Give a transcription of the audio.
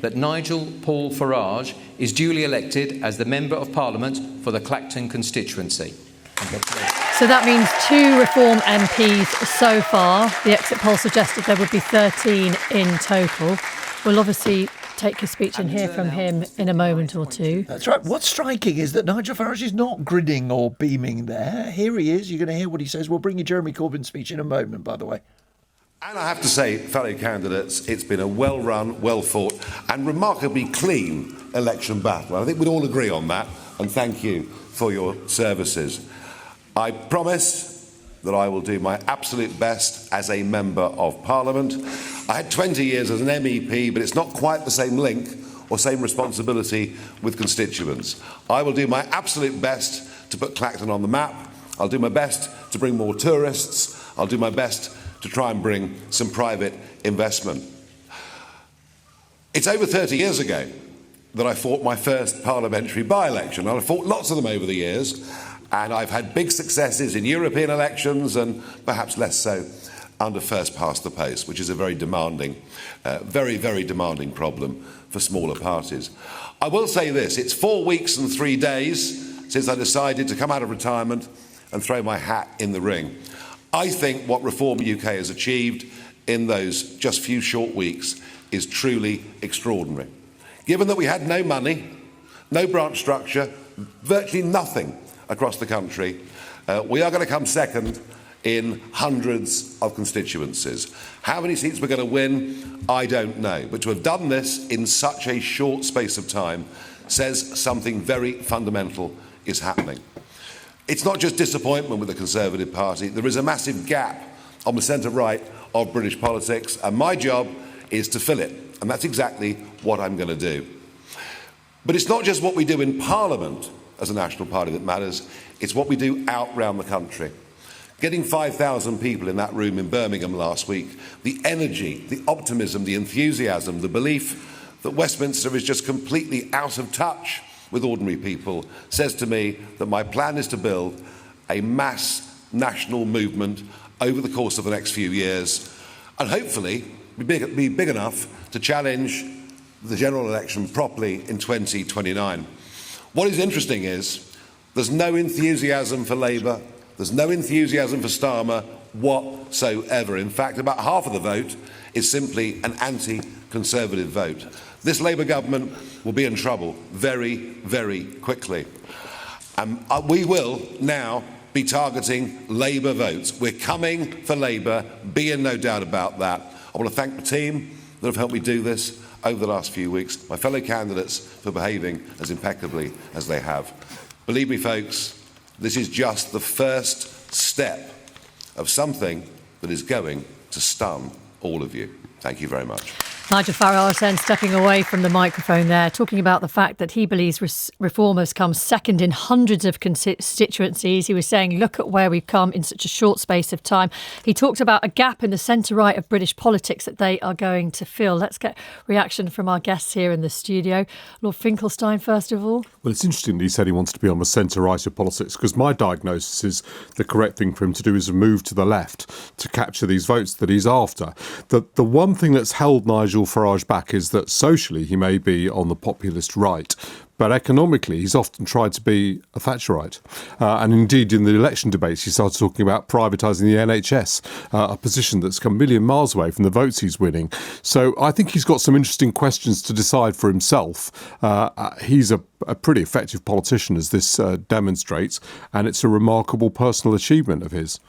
that Nigel Paul Farage is duly elected as the Member of Parliament for the Clacton constituency. So that means 2 Reform MPs so far. The exit poll suggested there would be 13 in total. We'll obviously take his speech and hear from him in a moment or two. That's right. What's striking is that Nigel Farage is not grinning or beaming there. Here he is. You're going to hear what he says. We'll bring you Jeremy Corbyn's speech in a moment, by the way. And I have to say, fellow candidates, it's been a well-run, well-fought and remarkably clean election battle. I think we'd all agree on that, and thank you for your services. I promise that I will do my absolute best as a Member of Parliament. I had 20 years as an MEP, but it's not quite the same link or same responsibility with constituents. I will do my absolute best to put Clacton on the map. I'll do my best to bring more tourists. I'll do my best to try and bring some private investment. It's over 30 years ago that I fought my first parliamentary by-election, and I've fought lots of them over the years, and I've had big successes in European elections and perhaps less so under first past the post, which is a very demanding, very demanding problem for smaller parties. I will say this, it's 4 weeks and 3 days since I decided to come out of retirement and throw my hat in the ring. I think what Reform UK has achieved in those just few short weeks is truly extraordinary. Given that we had no money, no branch structure, virtually nothing across the country, we are going to come second in hundreds of constituencies. How many seats we're going to win, I don't know. But to have done this in such a short space of time says something very fundamental is happening. It's not just disappointment with the Conservative Party. There is a massive gap on the centre-right of British politics, and my job is to fill it. And that's exactly what I'm going to do. But it's not just what we do in Parliament as a national party that matters, it's what we do out round the country. Getting 5,000 people in that room in Birmingham last week, the energy, the optimism, the enthusiasm, the belief that Westminster is just completely out of touch with ordinary people, says to me that my plan is to build a mass national movement over the course of the next few years and hopefully be big enough to challenge the general election properly in 2029. What is interesting is there's no enthusiasm for Labour, there's no enthusiasm for Starmer whatsoever. In fact, about half of the vote is simply an anti-Conservative vote. This Labour government will be in trouble very quickly. We will now be targeting Labour votes. We're coming for Labour, be in no doubt about that. I want to thank the team that have helped me do this over the last few weeks, my fellow candidates for behaving as impeccably as they have. Believe me, folks, this is just the first step of something that is going to stun all of you. Thank you very much. Nigel Farage then stepping away from the microphone there, talking about the fact that he believes Reform has come second in hundreds of constituencies. He was saying, look at where we've come in such a short space of time. He talked about a gap in the centre-right of British politics that they are going to fill. Let's get reaction from our guests here in the studio. Lord Finkelstein, first of all. Well, it's interesting that he said he wants to be on the centre-right of politics, because my diagnosis is the correct thing for him to do is move to the left to capture these votes that he's after. The one thing that's held Nigel Farage back is that socially he may be on the populist right, but economically he's often tried to be a Thatcherite. And indeed in the election debates he started talking about privatising the NHS, a position that's come a million miles away from the votes he's winning. So I think he's got some interesting questions to decide for himself. He's a pretty effective politician, as this demonstrates, and it's a remarkable personal achievement of his.